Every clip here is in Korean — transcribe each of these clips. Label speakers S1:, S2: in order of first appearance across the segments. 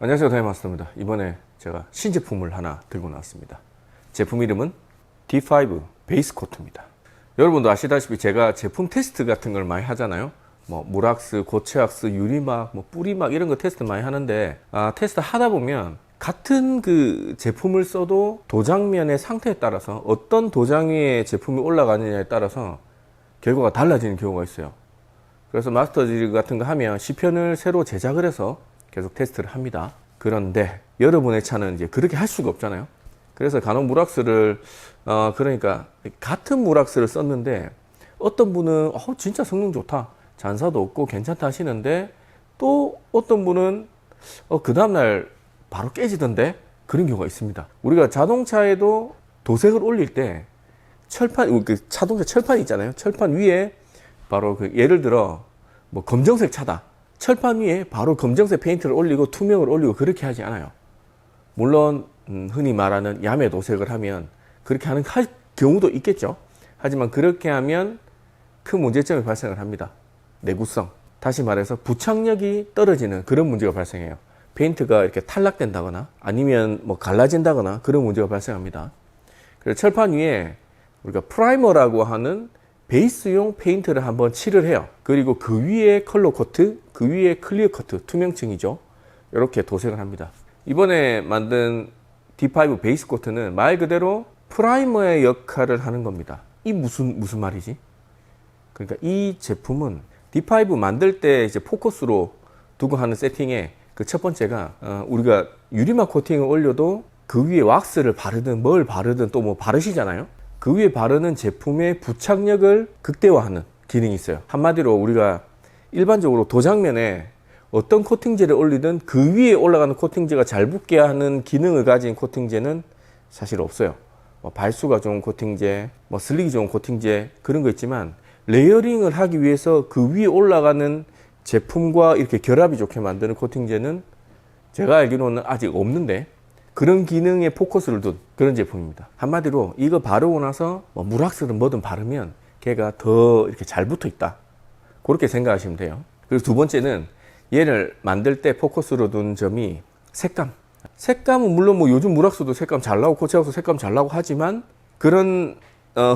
S1: 안녕하세요, 다이마스터입니다. 이번에 제가 신제품을 하나 들고 나왔습니다. 제품 이름은 D5 베이스 코트입니다. 여러분도 아시다시피 제가 제품 테스트 같은 걸 많이 하잖아요. 뭐 물왁스, 고체왁스, 유리막, 뭐 뿌리막 이런 거 테스트 많이 하는데 테스트 하다 보면 같은 그 제품을 써도 도장면의 상태에 따라서 어떤 도장 위에 제품이 올라가느냐에 따라서 결과가 달라지는 경우가 있어요. 그래서 마스터즈 같은 거 하면 시편을 새로 제작을 해서 계속 테스트를 합니다. 그런데 여러분의 차는 이제 그렇게 할 수가 없잖아요. 그래서 간혹 물왁스를 그러니까 같은 물왁스를 썼는데 어떤 분은 진짜 성능 좋다, 잔사도 없고 괜찮다 하시는데, 또 어떤 분은 그 다음날 바로 깨지던데, 그런 경우가 있습니다. 우리가 자동차에도 도색을 올릴 때 철판, 그 자동차 철판 있잖아요. 철판 위에 바로 그 예를 들어 뭐 검정색 차다, 철판 위에 바로 검정색 페인트를 올리고 투명을 올리고 그렇게 하지 않아요. 물론 흔히 말하는 야매 도색을 하면 그렇게 하는 경우도 있겠죠. 하지만 그렇게 하면 큰 문제점이 발생을 합니다. 내구성, 다시 말해서 부착력이 떨어지는 그런 문제가 발생해요. 페인트가 이렇게 탈락된다거나 아니면 뭐 갈라진다거나 그런 문제가 발생합니다. 그래서 철판 위에 우리가 프라이머라고 하는 베이스용 페인트를 한번 칠을 해요. 그리고 그 위에 컬러 코트, 그 위에 클리어 코트, 투명층이죠. 이렇게 도색을 합니다. 이번에 만든 D5 베이스 코트는 말 그대로 프라이머의 역할을 하는 겁니다. 이 무슨 말이지? 그러니까 이 제품은 D5 만들 때 이제 포커스로 두고 하는 세팅에 그 첫 번째가 우리가 유리막 코팅을 올려도 그 위에 왁스를 바르든 뭘 바르든 또 뭐 바르시잖아요. 그 위에 바르는 제품의 부착력을 극대화하는 기능이 있어요. 한마디로 우리가 일반적으로 도장면에 어떤 코팅제를 올리든 그 위에 올라가는 코팅제가 잘 붙게 하는 기능을 가진 코팅제는 사실 없어요. 뭐 발수가 좋은 코팅제, 뭐 슬릭이 좋은 코팅제, 그런 거 있지만 레이어링을 하기 위해서 그 위에 올라가는 제품과 이렇게 결합이 좋게 만드는 코팅제는 제가 알기로는 아직 없는데, 그런 기능에 포커스를 둔 그런 제품입니다. 한마디로 이거 바르고 나서 뭐 물왁스든 뭐든 바르면 걔가 더 이렇게 잘 붙어 있다, 그렇게 생각하시면 돼요. 그리고 두 번째는 얘를 만들 때 포커스로 둔 점이 색감. 색감은 물론 뭐 요즘 물왁스도 색감 잘 나오고 고체왁스 색감 잘 나오고 하지만, 그런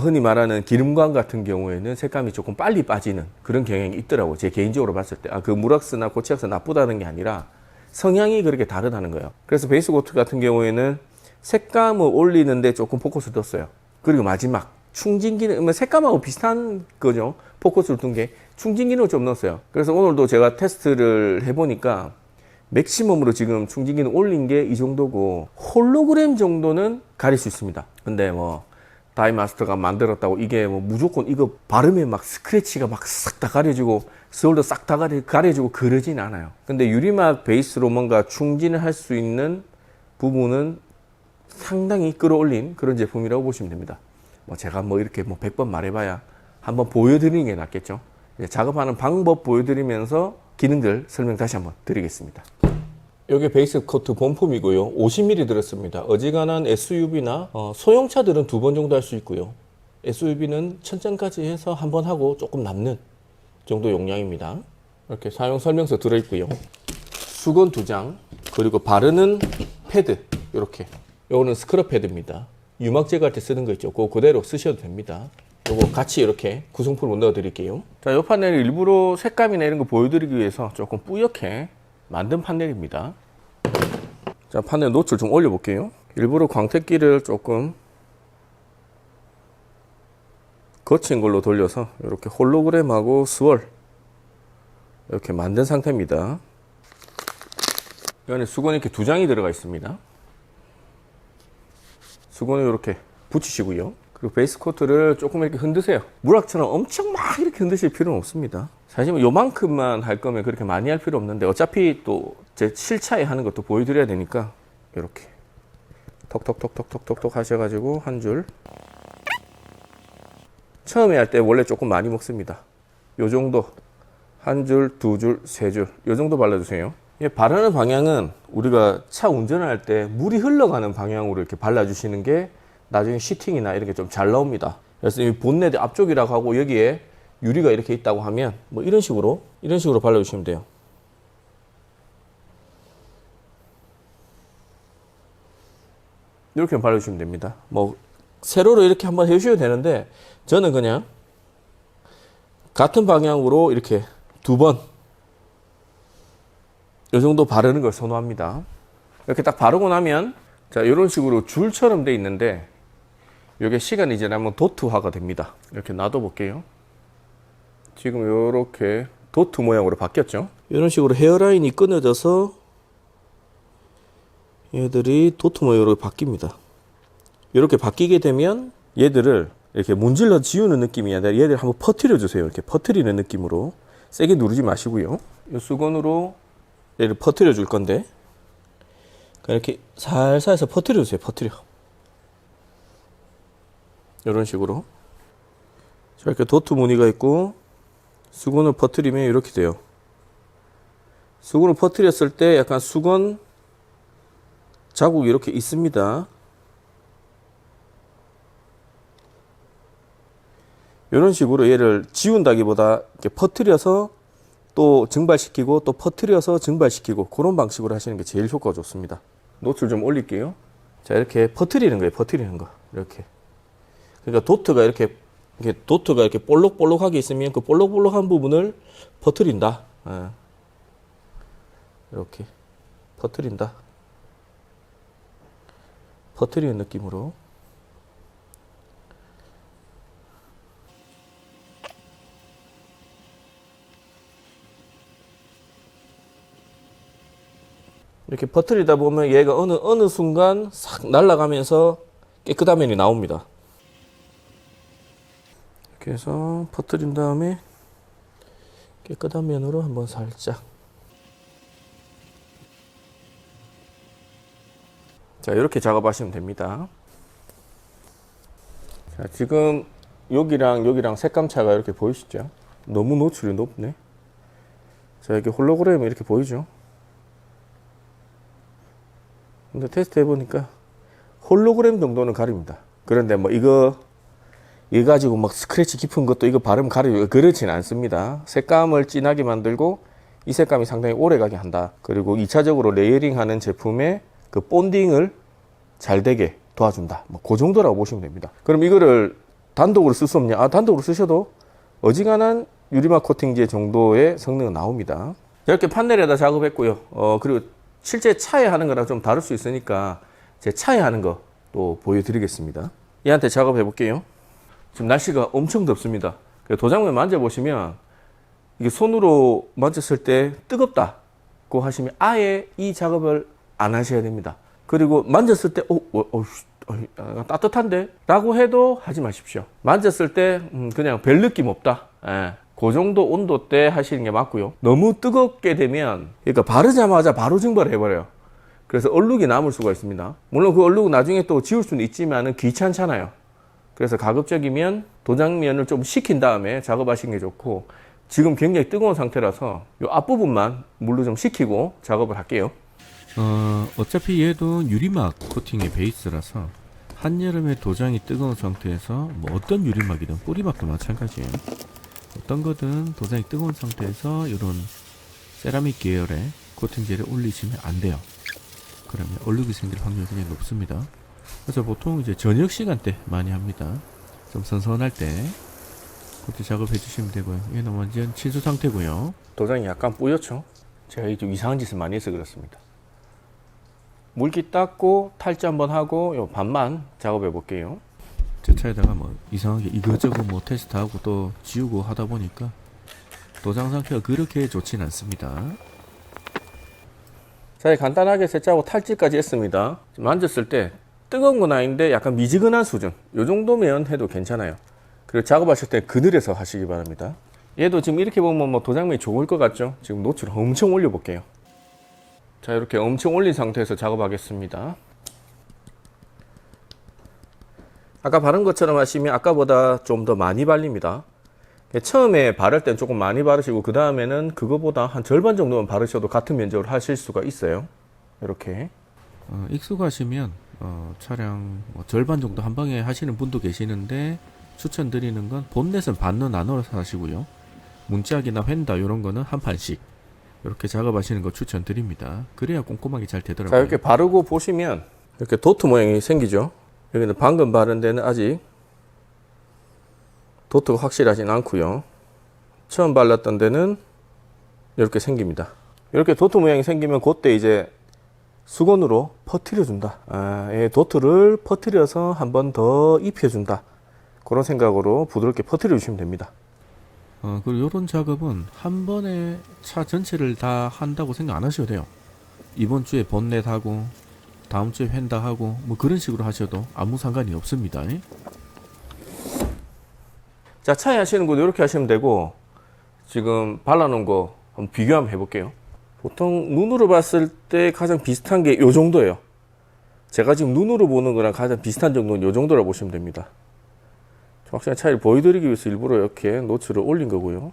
S1: 흔히 말하는 기름광 같은 경우에는 색감이 조금 빨리 빠지는 그런 경향이 있더라고요. 제 개인적으로 봤을 때 그 물왁스나 고체왁스 나쁘다는 게 아니라 성향이 그렇게 다르다는 거예요. 그래서 베이스 코트 같은 경우에는 색감을 올리는데 조금 포커스를 뒀어요. 그리고 마지막 충진기능, 색감하고 비슷한 거죠. 포커스를 둔 게 충진기능을 좀 넣었어요. 그래서 오늘도 제가 테스트를 해보니까 맥시멈으로 지금 충진기능 올린 게 이 정도고, 홀로그램 정도는 가릴 수 있습니다. 근데 뭐 다이마스터가 만들었다고 이게 뭐 무조건 이거 바르면 막 스크래치가 막 싹 다 가려지고 스월도 싹 다 가려지고 그러진 않아요. 근데 유리막 베이스로 뭔가 충진을 할 수 있는 부분은 상당히 끌어올린 그런 제품이라고 보시면 됩니다. 뭐 제가 뭐 이렇게 뭐 100번 말해봐야 한번 보여드리는 게 낫겠죠. 작업하는 방법 보여드리면서 기능들 설명 다시 한번 드리겠습니다. 이게 베이스 코트 본품이고요. 50mm 들었습니다. 어지간한 SUV나 소형차들은 2번 정도 할 수 있고요. SUV는 1000장까지 해서 한 번 하고 조금 남는 정도 용량입니다. 이렇게 사용 설명서 들어있고요. 수건 2장, 그리고 바르는 패드, 이렇게. 요거는 스크럽 패드입니다. 유막 제거할 때 쓰는 거 있죠. 그거 그대로 쓰셔도 됩니다. 요거 같이 이렇게 구성품을 넣어 드릴게요. 자, 요 판넬을 일부러 색감이나 이런 거 보여드리기 위해서 조금 뿌옇게 만든 판넬입니다. 자, 판넬 노출 좀 올려 볼게요. 일부러 광택기를 조금 거친 걸로 돌려서 이렇게 홀로그램하고 스월 이렇게 만든 상태입니다. 이 안에 수건이 이렇게 2장이 들어가 있습니다. 수건을 이렇게 붙이시고요. 그리고 베이스 코트를 조금 이렇게 흔드세요. 물왁처럼 엄청 막 이렇게 흔드실 필요는 없습니다. 사실 뭐 요만큼만 할 거면 그렇게 많이 할 필요 없는데, 어차피 또 제 실차에 하는 것도 보여드려야 되니까 이렇게 톡톡톡톡톡톡 하셔가지고 한 줄. 처음에 할 때 원래 조금 많이 먹습니다. 요 정도 한 줄, 2줄, 3줄 요 정도 발라주세요. 바르는 방향은 우리가 차 운전을 할 때 물이 흘러가는 방향으로 이렇게 발라주시는 게 나중에 시팅이나 이렇게 좀 잘 나옵니다. 그래서 이 본네트 앞쪽이라고 하고 여기에 유리가 이렇게 있다고 하면 뭐 이런 식으로 발라주시면 돼요. 이렇게 발라주시면 됩니다. 뭐 세로로 이렇게 한번 해주셔도 되는데 저는 그냥 같은 방향으로 이렇게 2번 이 정도 바르는 걸 선호합니다. 이렇게 딱 바르고 나면 자 이런 식으로 줄처럼 돼 있는데 이게 시간이 지나면 도트화가 됩니다. 이렇게 놔둬 볼게요. 지금 이렇게 도트 모양으로 바뀌었죠. 이런 식으로 헤어라인이 끊어져서 얘들이 도트 모양으로 바뀝니다. 이렇게 바뀌게 되면 얘들을 이렇게 문질러 지우는 느낌이 아니라 얘들 한번 퍼뜨려 주세요. 이렇게 퍼뜨리는 느낌으로 세게 누르지 마시고요. 이 수건으로 얘를 퍼뜨려 줄 건데 이렇게 살살 해서 퍼뜨려 주세요. 퍼뜨려. 이런 식으로 자, 이렇게 도트 무늬가 있고 수건을 퍼뜨리면 이렇게 돼요. 수건을 퍼뜨렸을 때 약간 수건 자국이 이렇게 있습니다. 이런 식으로 얘를 지운다기보다 이렇게 퍼뜨려서 또 증발시키고 또 퍼뜨려서 증발시키고 그런 방식으로 하시는 게 제일 효과가 좋습니다. 노출 좀 올릴게요. 자, 이렇게 퍼뜨리는 거예요. 퍼뜨리는 거. 이렇게. 그러니까 도트가 이렇게 볼록볼록하게 있으면 그 볼록볼록한 부분을 퍼뜨린다. 예. 이렇게 퍼뜨린다. 퍼뜨리는 느낌으로. 이렇게 퍼뜨리다 보면 얘가 어느 순간 싹 날아가면서 깨끗한 면이 나옵니다. 이렇게 해서 퍼뜨린 다음에 깨끗한 면으로 한번 살짝. 자, 이렇게 작업하시면 됩니다. 자, 지금 여기랑 색감 차가 이렇게 보이시죠? 너무 노출이 높네. 자, 이렇게 홀로그램이 이렇게 보이죠? 근데 테스트 해보니까 홀로그램 정도는 가립니다. 그런데 뭐 이거 가지고 막 스크래치 깊은 것도 이거 바르면 가리고 그렇진 않습니다. 색감을 진하게 만들고 이 색감이 상당히 오래 가게 한다. 그리고 2차적으로 레이어링 하는 제품의 그 본딩을 잘 되게 도와준다. 뭐 그 정도라고 보시면 됩니다. 그럼 이거를 단독으로 쓸 수 없냐? 단독으로 쓰셔도 어지간한 유리막 코팅제 정도의 성능은 나옵니다. 이렇게 판넬에다 작업했고요. 그리고 실제 차에 하는 거랑 좀 다를 수 있으니까 제 차에 하는 거 또 보여드리겠습니다. 얘한테 작업해 볼게요. 지금 날씨가 엄청 덥습니다. 도장면 만져보시면 이게 손으로 만졌을 때 뜨겁다고 하시면 아예 이 작업을 안 하셔야 됩니다. 그리고 만졌을 때 따뜻한데? 라고 해도 하지 마십시오. 만졌을 때 그냥 별 느낌 없다. 그 정도 온도 때 하시는 게 맞고요. 너무 뜨겁게 되면 그러니까 바르자마자 바로 증발해버려요. 그래서 얼룩이 남을 수가 있습니다. 물론 그 얼룩은 나중에 또 지울 수는 있지만 귀찮잖아요. 그래서 가급적이면 도장면을 좀 식힌 다음에 작업하시는 게 좋고 지금 굉장히 뜨거운 상태라서 이 앞부분만 물로 좀 식히고 작업을 할게요.
S2: 어차피 얘도 유리막 코팅의 베이스라서 한여름에 도장이 뜨거운 상태에서 뭐 어떤 유리막이든 뿌리막도 마찬가지예요. 어떤 거든 도장이 뜨거운 상태에서 이런 세라믹 계열의 코팅제를 올리시면 안 돼요. 그러면 얼룩이 생길 확률이 굉장히 높습니다. 그래서 보통 이제 저녁 시간대 많이 합니다. 좀 선선할 때 그때 작업해 주시면 되고요. 얘는 완전 치수 상태고요.
S1: 도장이 약간 뿌옇죠? 제가 좀 이상한 짓을 많이 해서 그렇습니다. 물기 닦고 탈지 한번 하고 요 반만 작업해 볼게요.
S2: 제 차에다가 뭐 이상하게 이거저거 뭐 테스트하고 또 지우고 하다 보니까 도장 상태가 그렇게 좋진 않습니다.
S1: 자, 간단하게 세차하고 탈지까지 했습니다. 만졌을 때 뜨거운 건 아닌데 약간 미지근한 수준 요 정도면 해도 괜찮아요. 그리고 작업하실 때 그늘에서 하시기 바랍니다. 얘도 지금 이렇게 보면 뭐 도장면이 좋을 것 같죠? 지금 노출 엄청 올려 볼게요. 자, 이렇게 엄청 올린 상태에서 작업하겠습니다. 아까 바른 것처럼 하시면 아까보다 좀 더 많이 발립니다. 처음에 바를 땐 조금 많이 바르시고 그 다음에는 그거보다 한 절반 정도만 바르셔도 같은 면적으로 하실 수가 있어요. 이렇게
S2: 익숙하시면 차량 절반 정도 한 방에 하시는 분도 계시는데 추천드리는 건 본넷은 반로 나눠서 하시고요. 문짝이나 휀다 이런 거는 한 판씩 이렇게 작업하시는 거 추천드립니다. 그래야 꼼꼼하게 잘 되더라고요.
S1: 자, 이렇게 바르고 보시면 이렇게 도트 모양이 생기죠. 여기는 방금 바른 데는 아직 도트가 확실하진 않고요. 처음 발랐던 데는 이렇게 생깁니다. 이렇게 도트 모양이 생기면 그때 이제 수건으로 퍼뜨려 준다. 도트를 퍼뜨려서 한 번 더 입혀 준다. 그런 생각으로 부드럽게 퍼뜨려 주시면 됩니다.
S2: 그리고 이런 작업은 한 번에 차 전체를 다 한다고 생각 안 하셔도 돼요. 이번 주에 본넷 하고 다음 주에 휀다 하고 뭐 그런 식으로 하셔도 아무 상관이 없습니다.
S1: 자, 차에 하시는 것도 이렇게 하시면 되고, 지금 발라놓은 거 한번 비교 한번 해볼게요. 보통 눈으로 봤을 때 가장 비슷한 게 이 정도예요. 제가 지금 눈으로 보는 거랑 가장 비슷한 정도는 이 정도라고 보시면 됩니다. 확실한 차이를 보여드리기 위해서 일부러 이렇게 노출을 올린 거고요.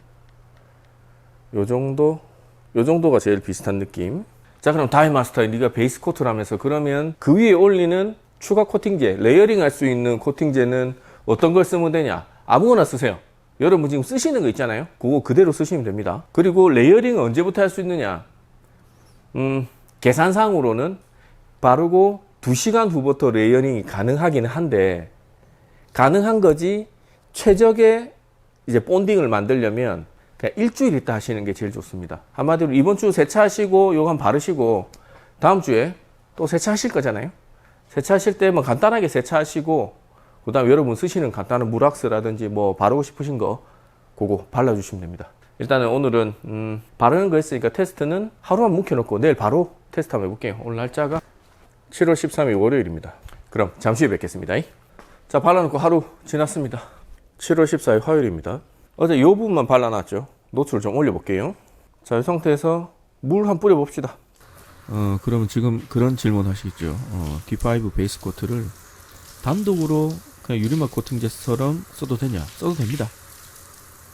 S1: 요 정도가 제일 비슷한 느낌. 자, 그럼 다이마스터 네가 베이스 코트라면서, 그러면 그 위에 올리는 추가 코팅제, 레이어링 할 수 있는 코팅제는 어떤 걸 쓰면 되냐? 아무거나 쓰세요. 여러분 지금 쓰시는 거 있잖아요. 그거 그대로 쓰시면 됩니다. 그리고 레이어링은 언제부터 할 수 있느냐? 계산상으로는 바르고 2시간 후부터 레이어링이 가능하긴 한데, 가능한 거지 최적의 이제 본딩을 만들려면 그냥 일주일 있다 하시는 게 제일 좋습니다. 한마디로 이번 주 세차하시고 요거 한번 바르시고 다음 주에 또 세차하실 거잖아요. 세차하실 때 뭐 간단하게 세차하시고 그 다음 여러분 쓰시는 간단한 물왁스라든지 뭐 바르고 싶으신 거 그거 발라주시면 됩니다. 일단은 오늘은 바르는 거 했으니까 테스트는 하루만 묵혀놓고 내일 바로 테스트 한번 해볼게요. 오늘 날짜가 7월 13일 월요일입니다. 그럼 잠시 후에 뵙겠습니다. 자, 발라놓고 하루 지났습니다. 7월 14일 화요일입니다. 어제 이 부분만 발라놨죠. 노출을 좀 올려볼게요. 자, 이 상태에서 물 한 뿌려봅시다.
S2: 그러면 지금 그런 질문 하시겠죠. D5 베이스 코트를 단독으로 그냥 유리막 코팅제처럼 써도 되냐? 써도 됩니다.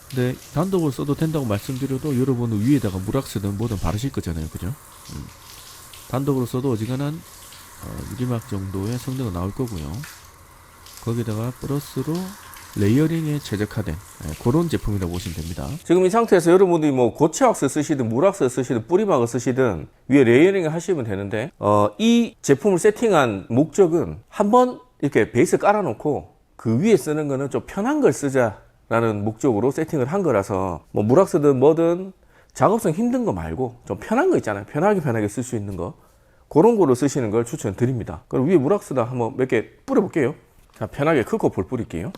S2: 근데 단독으로 써도 된다고 말씀드려도 여러분은 위에다가 물왁스든 뭐든 바르실 거잖아요. 그죠? 단독으로 써도 어지간한 유리막 정도의 성능은 나올 거고요. 거기다가 플러스로 레이어링에 최적화된 그런 제품이라고 보시면 됩니다.
S1: 지금 이 상태에서 여러분들이 뭐 고체왁스 쓰시든 물왁스 쓰시든 뿌리막을 쓰시든 위에 레이어링을 하시면 되는데, 이 제품을 세팅한 목적은 한번 이렇게 베이스 깔아놓고 그 위에 쓰는 거는 좀 편한 걸 쓰자라는 목적으로 세팅을 한 거라서, 뭐 물왁스든 뭐든 작업성 힘든 거 말고 좀 편한 거 있잖아요. 편하게 쓸 수 있는 거, 그런 거로 쓰시는 걸 추천드립니다. 그럼 위에 물왁스다 한번 몇 개 뿌려볼게요. 자, 편하게 크고 볼 뿌릴게요.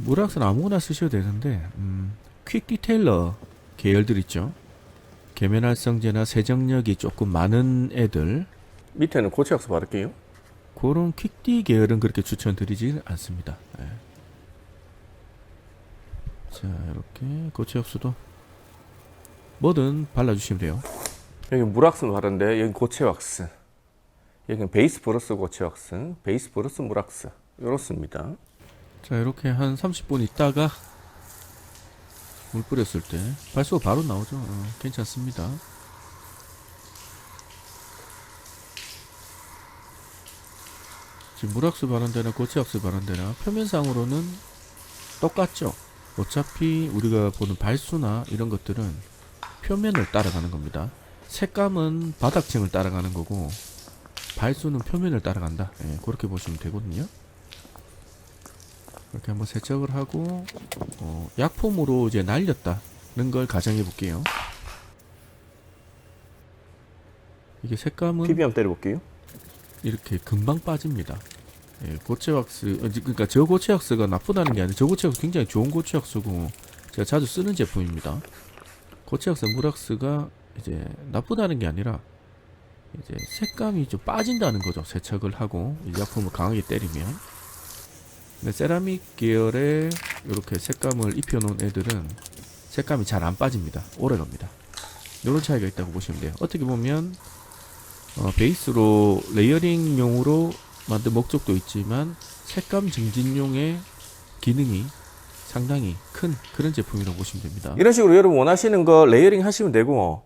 S2: 물왁스는 아무거나 쓰셔도 되는데 퀵 디테일러 계열들 있죠. 계면 활성제나 세정력이 조금 많은 애들,
S1: 밑에는 고체왁스 바를게요.
S2: 그런 퀵디 계열은 그렇게 추천드리지 않습니다. 자, 이렇게 고체왁스도 뭐든 발라주시면 돼요.
S1: 여기 물왁스 바른데 여기 고체왁스, 여기는 베이스 브러스 고체왁스, 베이스 브러스 물왁스, 이렇습니다.
S2: 자, 이렇게 한 30분 있다가 물 뿌렸을 때 발수가 바로 나오죠. 괜찮습니다. 지금 물왁스 바른 데나 고체왁스 바른 데나 표면상으로는 똑같죠. 어차피 우리가 보는 발수나 이런 것들은 표면을 따라가는 겁니다. 색감은 바닥층을 따라가는 거고 발수는 표면을 따라간다. 그렇게 보시면 되거든요. 이렇게 한번 세척을 하고 약품으로 이제 날렸다는 걸 가정해 볼게요. 이게 색감은
S1: PB 한번 때려볼게요.
S2: 이렇게 금방 빠집니다. 고체왁스, 그러니까 저 고체왁스가 나쁘다는 게 아니라 저 고체왁스 굉장히 좋은 고체왁스고 제가 자주 쓰는 제품입니다. 고체왁스, 물왁스가 이제 나쁘다는 게 아니라 이제 색감이 좀 빠진다는 거죠. 세척을 하고 약품을 강하게 때리면. 근데 세라믹 계열의 이렇게 색감을 입혀놓은 애들은 색감이 잘 안 빠집니다. 오래갑니다. 이런 차이가 있다고 보시면 돼요. 어떻게 보면 베이스로 레이어링용으로 만든 목적도 있지만 색감 증진용의 기능이 상당히 큰 그런 제품이라고 보시면 됩니다.
S1: 이런 식으로 여러분 원하시는 거 레이어링 하시면 되고,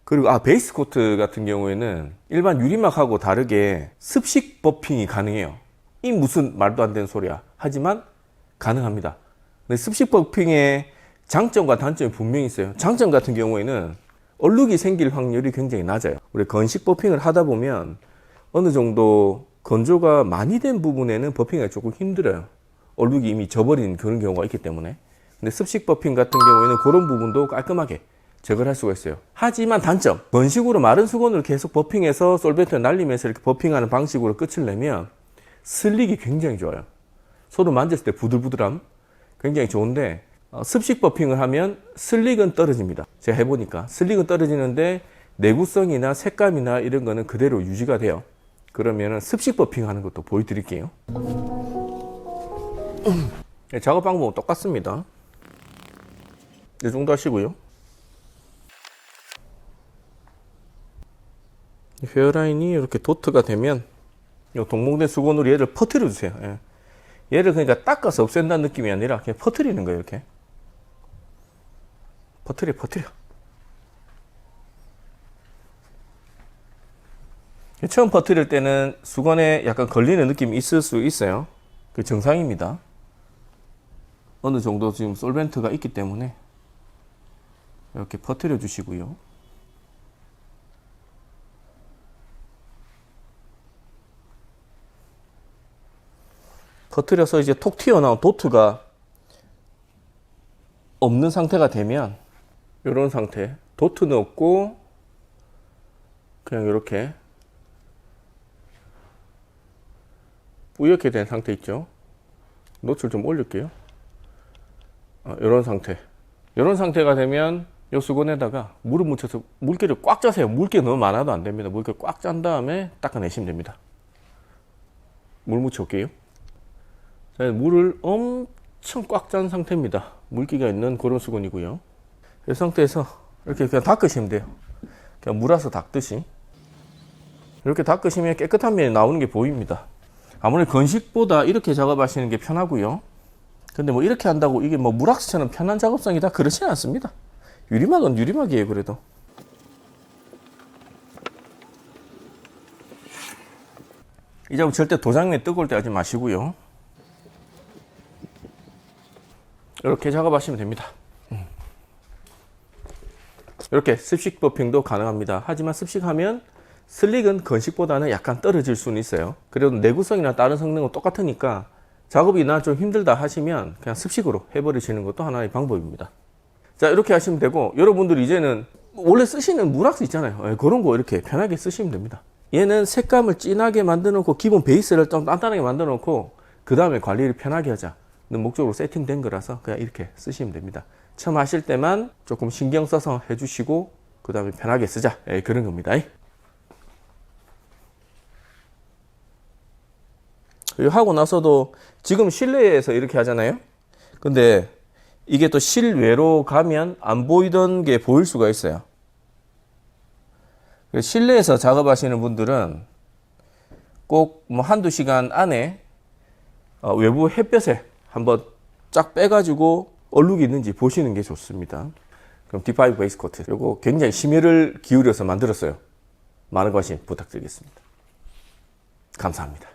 S1: 그리고 베이스 코트 같은 경우에는 일반 유리막하고 다르게 습식 버핑이 가능해요. 이 무슨 말도 안 되는 소리야. 하지만 가능합니다. 근데 습식 버핑의 장점과 단점이 분명히 있어요. 장점 같은 경우에는 얼룩이 생길 확률이 굉장히 낮아요. 우리 건식 버핑을 하다 보면 어느 정도 건조가 많이 된 부분에는 버핑이 조금 힘들어요. 얼룩이 이미 져버린 그런 경우가 있기 때문에. 근데 습식 버핑 같은 경우에는 그런 부분도 깔끔하게 제거를 할 수가 있어요. 하지만 단점, 건식으로 마른 수건을 계속 버핑해서 솔벤트를 날리면서 이렇게 버핑하는 방식으로 끝을 내면 슬릭이 굉장히 좋아요. 손을 만졌을 때 부들부들함 굉장히 좋은데, 습식 버핑을 하면 슬릭은 떨어집니다. 제가 해보니까 슬릭은 떨어지는데 내구성이나 색감이나 이런 거는 그대로 유지가 돼요. 그러면은 습식 버핑 하는 것도 보여드릴게요. 작업 방법은 똑같습니다. 이 정도 하시고요. 헤어라인이 이렇게 도트가 되면 이 동봉된 수건으로 얘를 퍼뜨려 주세요. 예. 얘를 그러니까 닦아서 없앤다는 느낌이 아니라 그냥 퍼뜨리는 거예요. 이렇게 퍼뜨려. 처음 퍼뜨릴 때는 수건에 약간 걸리는 느낌이 있을 수 있어요. 그 정상입니다. 어느 정도 지금 솔벤트가 있기 때문에 이렇게 퍼뜨려 주시고요. 퍼뜨려서 이제 톡 튀어나온 도트가 없는 상태가 되면 이런 상태, 도트는 없고 그냥 이렇게 뿌옇게 된 상태 있죠. 노출 좀 올릴게요. 이런 상태. 이런 상태가 되면 이 수건에다가 물을 묻혀서 물기를 꽉 짜세요. 물기 너무 많아도 안 됩니다. 물기를 꽉 짠 다음에 닦아내시면 됩니다. 물 묻혀 올게요. 자, 물을 엄청 꽉 짠 상태입니다. 물기가 있는 그런 수건이고요. 이 상태에서 이렇게 그냥 닦으시면 돼요. 그냥 물어서 닦듯이. 이렇게 닦으시면 깨끗한 면이 나오는 게 보입니다. 아무래도 건식보다 이렇게 작업하시는 게 편하고요. 근데 뭐 이렇게 한다고 이게 뭐 물왁스처럼 편한 작업성이 다 그렇지는 않습니다. 유리막은 유리막이에요. 그래도 이 작업 절대 도장면 뜨거울 때 하지 마시고요. 이렇게 작업하시면 됩니다. 이렇게 습식 버핑도 가능합니다. 하지만 습식하면 슬릭은 건식보다는 약간 떨어질 수는 있어요. 그래도 내구성이나 다른 성능은 똑같으니까 작업이나 좀 힘들다 하시면 그냥 습식으로 해버리시는 것도 하나의 방법입니다. 자, 이렇게 하시면 되고, 여러분들 이제는 원래 쓰시는 물왁스 있잖아요. 그런 거 이렇게 편하게 쓰시면 됩니다. 얘는 색감을 진하게 만들어 놓고 기본 베이스를 좀 단단하게 만들어 놓고 그 다음에 관리를 편하게 하자는 목적으로 세팅된 거라서 그냥 이렇게 쓰시면 됩니다. 처음 하실 때만 조금 신경 써서 해주시고 그 다음에 편하게 쓰자, 그런 겁니다. 하고 나서도 지금 실내에서 이렇게 하잖아요. 근데 이게 또 실외로 가면 안 보이던 게 보일 수가 있어요. 실내에서 작업하시는 분들은 꼭 뭐 한두 시간 안에 외부 햇볕에 한번 쫙 빼가지고 얼룩이 있는지 보시는 게 좋습니다. 그럼 D5 베이스 코트, 이거 굉장히 심혈을 기울여서 만들었어요. 많은 관심 부탁드리겠습니다. 감사합니다.